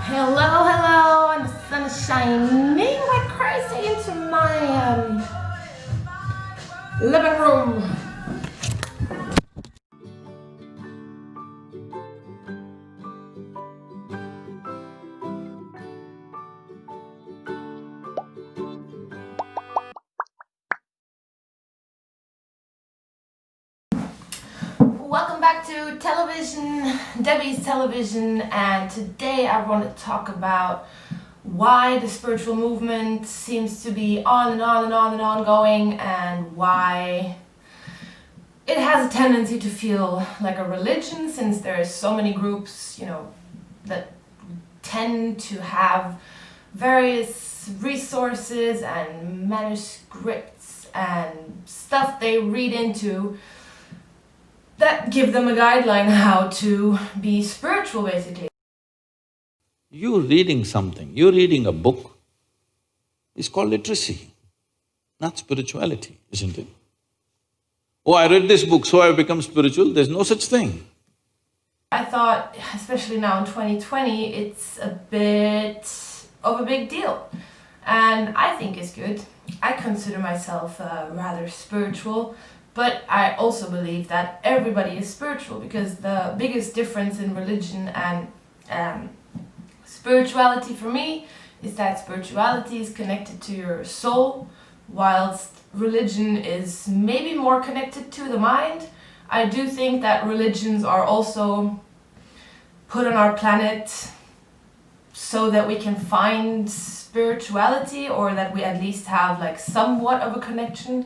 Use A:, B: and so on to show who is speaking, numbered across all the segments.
A: Hello, hello, and the sun is shining like crazy into my living room. Welcome back to television, Debbie's television, and today I want to talk about why the spiritual movement seems to be on and on and on and on going, and why it has a tendency to feel like a religion, since there are so many groups, that tend to have various resources and manuscripts and stuff they read into that give them a guideline how to be spiritual, basically.
B: You're reading something, you're reading a book, it's called literacy, not spirituality, isn't it? Oh, I read this book, so I've become spiritual. There's no such thing.
A: I thought, especially now in 2020, it's a bit of a big deal. And I think it's good. I consider myself rather spiritual, but I also believe that everybody is spiritual, because the biggest difference in religion and spirituality for me is that spirituality is connected to your soul, whilst religion is maybe more connected to the mind. I do think that religions are also put on our planet so that we can find spirituality, or that we at least have like somewhat of a connection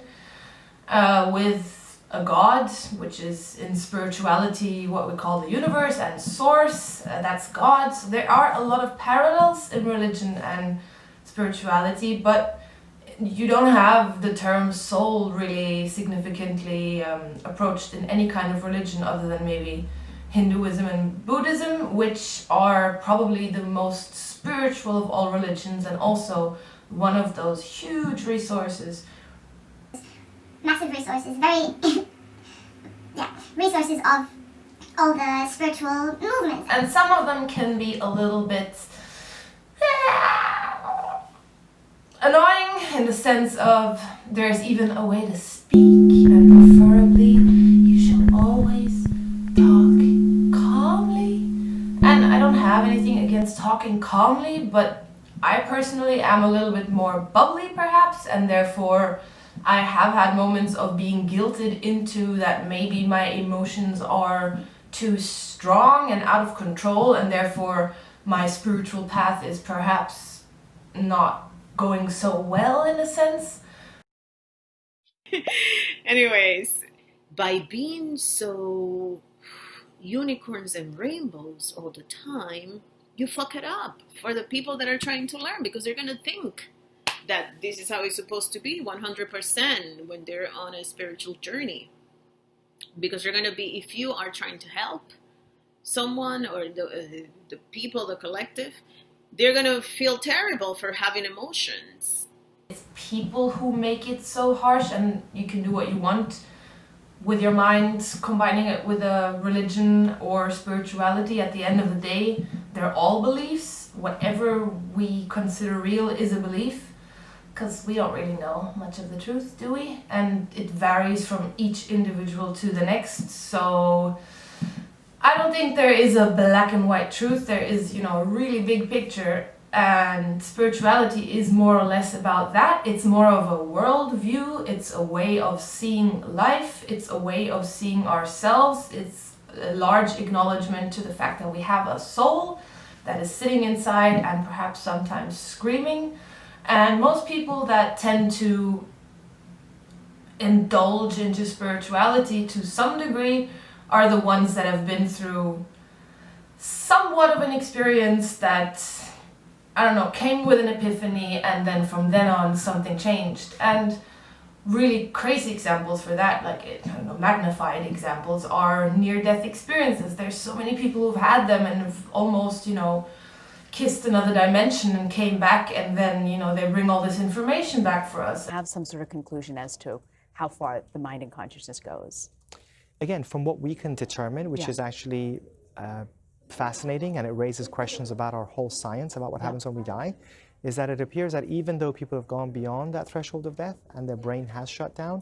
A: with a god, which is in spirituality what we call the universe, and source, that's God. So there are a lot of parallels in religion and spirituality, but you don't have the term soul really significantly approached in any kind of religion other than maybe Hinduism and Buddhism, which are probably the most spiritual of all religions, and also one of those huge resources.
C: Massive resources, very, resources of all the spiritual movements.
A: And some of them can be a little bit annoying, in the sense of there's even a way to speak, and preferably you should always talk calmly. And I don't have anything against talking calmly, but I personally am a little bit more bubbly perhaps, and therefore I have had moments of being guilted into that maybe my emotions are too strong and out of control, and therefore my spiritual path is perhaps not going so well, in a sense.
D: Anyways, by being so unicorns and rainbows all the time, you fuck it up for the people that are trying to learn, because they're gonna think that this is how it's supposed to be 100% when they're on a spiritual journey. Because they're gonna be, if you are trying to help someone or the people, the collective, they're gonna feel terrible for having emotions.
A: It's people who make it so harsh, and you can do what you want with your mind, combining it with a religion or spirituality. At the end of the day, they're all beliefs. Whatever we consider real is a belief, because we don't really know much of the truth, do we? And it varies from each individual to the next. So I don't think there is a black and white truth. There is, a really big picture, and spirituality is more or less about that. It's more of a worldview. It's a way of seeing life. It's a way of seeing ourselves. It's a large acknowledgement to the fact that we have a soul that is sitting inside and perhaps sometimes screaming. And most people that tend to indulge into spirituality to some degree are the ones that have been through somewhat of an experience that, came with an epiphany, and then from then on something changed. And really crazy examples for that, magnified examples, are near-death experiences. There's so many people who've had them and have almost, kissed another dimension and came back, and then, they bring all this information back for us.
E: Have some sort of conclusion as to how far the mind and consciousness goes.
F: Again, from what we can determine, which is actually fascinating, and it raises questions about our whole science, about what happens when we die, is that it appears that even though people have gone beyond that threshold of death and their brain has shut down,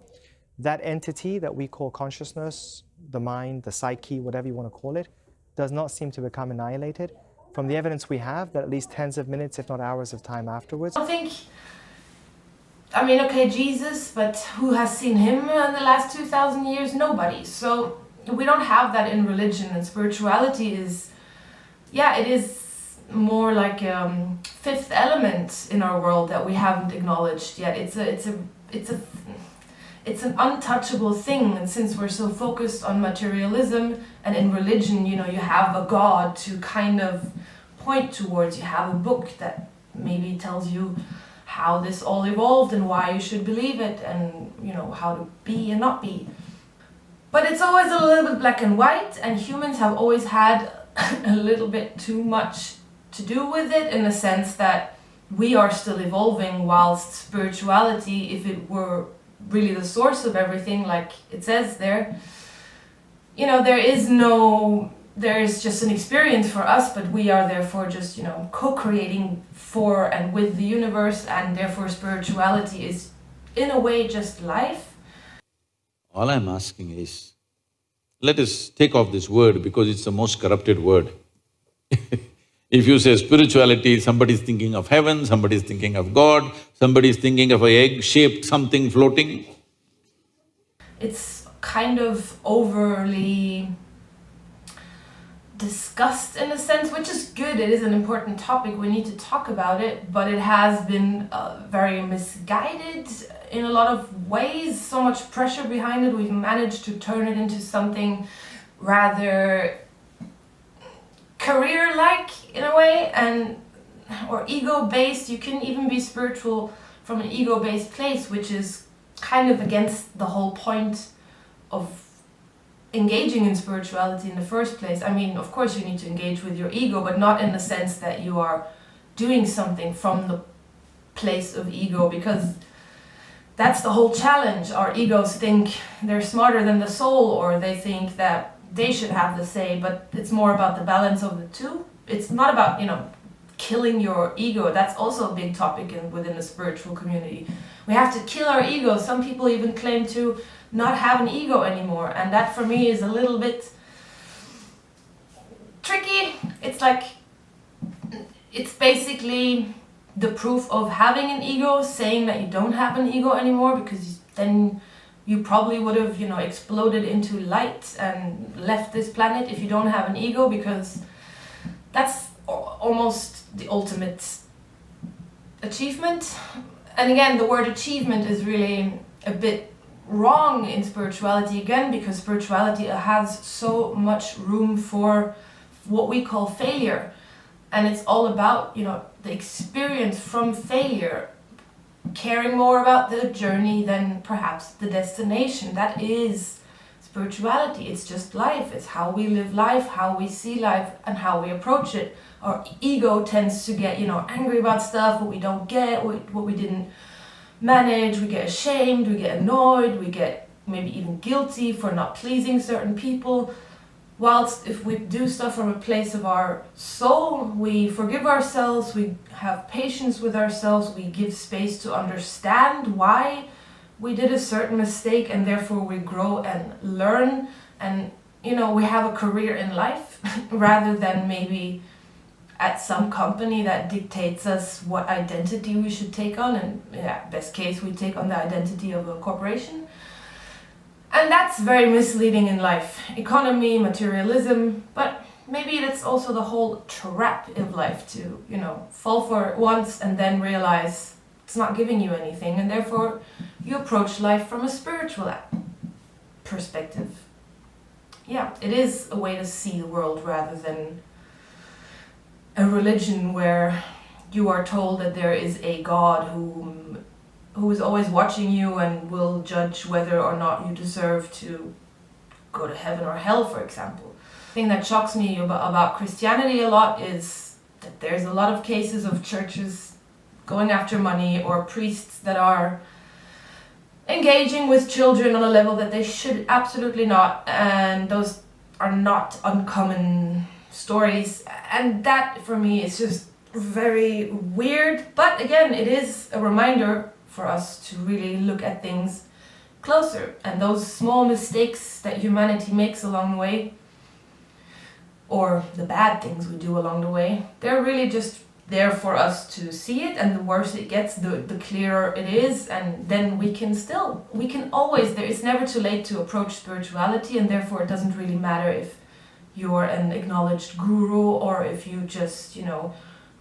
F: that entity that we call consciousness, the mind, the psyche, whatever you want to call it, does not seem to become annihilated. From the evidence we have, that at least tens of minutes, if not hours of time afterwards.
A: I mean, okay, Jesus, but who has seen him in the last 2,000 years? Nobody. So we don't have that in religion, and spirituality is, yeah, it is more like a fifth element in our world that we haven't acknowledged yet. It's an untouchable thing, and since we're so focused on materialism, and in religion, you know, you have a God to kind of point towards. You have a book that maybe tells you how this all evolved and why you should believe it, and you know, how to be and not be. But it's always a little bit black and white, and humans have always had a little bit too much to do with it, in the sense that we are still evolving, whilst spirituality, if it were really the source of everything, like it says there, you know, there is just an experience for us, but we are therefore just, you know, co-creating for and with the universe, and therefore spirituality is in a way just life.
B: All I'm asking is, let us take off this word because it's the most corrupted word. If you say spirituality, somebody's thinking of heaven, somebody's thinking of God, somebody's thinking of an egg-shaped something floating.
A: It's kind of overly discussed in a sense, which is good. It is an important topic, we need to talk about it, but it has been very misguided in a lot of ways. So much pressure behind it, we've managed to turn it into something rather career-like in a way, or ego-based. You can even be spiritual from an ego-based place, which is kind of against the whole point of engaging in spirituality in the first place. I mean, of course you need to engage with your ego, but not in the sense that you are doing something from the place of ego, because that's the whole challenge. Our egos think they're smarter than the soul, or they think that they should have the say, but it's more about the balance of the two. It's not about, you know, killing your ego. That's also a big topic within the spiritual community. We have to kill our ego. Some people even claim to not have an ego anymore, and that for me is a little bit tricky. It's like, it's basically the proof of having an ego, saying that you don't have an ego anymore, because then you probably would have, you know, exploded into light and left this planet if you don't have an ego, because that's almost the ultimate achievement. And again, the word achievement is really a bit wrong in spirituality again, because spirituality has so much room for what we call failure, and it's all about, you know, the experience from failure, caring more about the journey than perhaps the destination. That is spirituality. It's just life. It's how we live life, how we see life, and how we approach it. Our ego tends to get, you know, angry about stuff, what we don't get, what we didn't manage. We get ashamed, we get annoyed, we get maybe even guilty for not pleasing certain people. Whilst if we do stuff from a place of our soul, we forgive ourselves, we have patience with ourselves, we give space to understand why we did a certain mistake, and therefore we grow and learn, and, you know, we have a career in life rather than maybe at some company that dictates us what identity we should take on, and yeah, best case we take on the identity of a corporation. And that's very misleading in life. Economy, materialism, but maybe that's also the whole trap of life, to, you know, fall for it once and then realize it's not giving you anything, and therefore you approach life from a spiritual perspective. Yeah, it is a way to see the world rather than a religion where you are told that there is a God who is always watching you and will judge whether or not you deserve to go to heaven or hell, for example. The thing that shocks me about Christianity a lot is that there's a lot of cases of churches going after money, or priests that are engaging with children on a level that they should absolutely not, and those are not uncommon stories, and that for me is just very weird. But again, it is a reminder for us to really look at things closer, and those small mistakes that humanity makes along the way, or the bad things we do along the way, they're really just there for us to see it, and the worse it gets, the clearer it is, and then we can always, it's never too late to approach spirituality, and therefore it doesn't really matter if you're an acknowledged guru or if you just,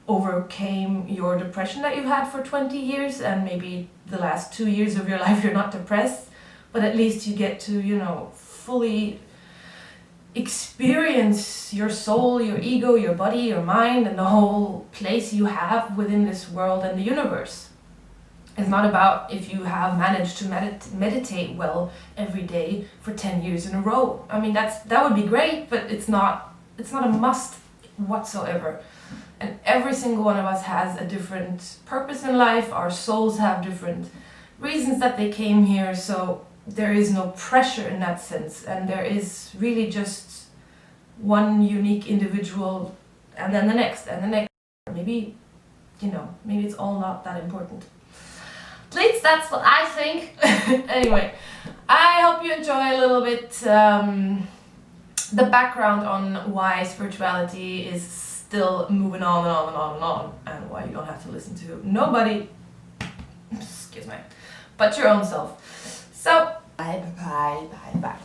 A: overcame your depression that you've had for 20 years and maybe the last 2 years of your life you're not depressed, but at least you get to, fully experience your soul, your ego, your body, your mind, and the whole place you have within this world and the universe. It's not about if you have managed to meditate well every day for 10 years in a row. I mean, that would be great, but it's not a must whatsoever. And every single one of us has a different purpose in life. Our souls have different reasons that they came here, so there is no pressure in that sense, and there is really just one unique individual, and then the next, and the next. Maybe it's all not that important. At least that's what I think. Anyway, I hope you enjoy a little bit the background on why spirituality is still moving on and on and on and on, and why you don't have to listen to nobody, excuse me, but your own self. So, bye.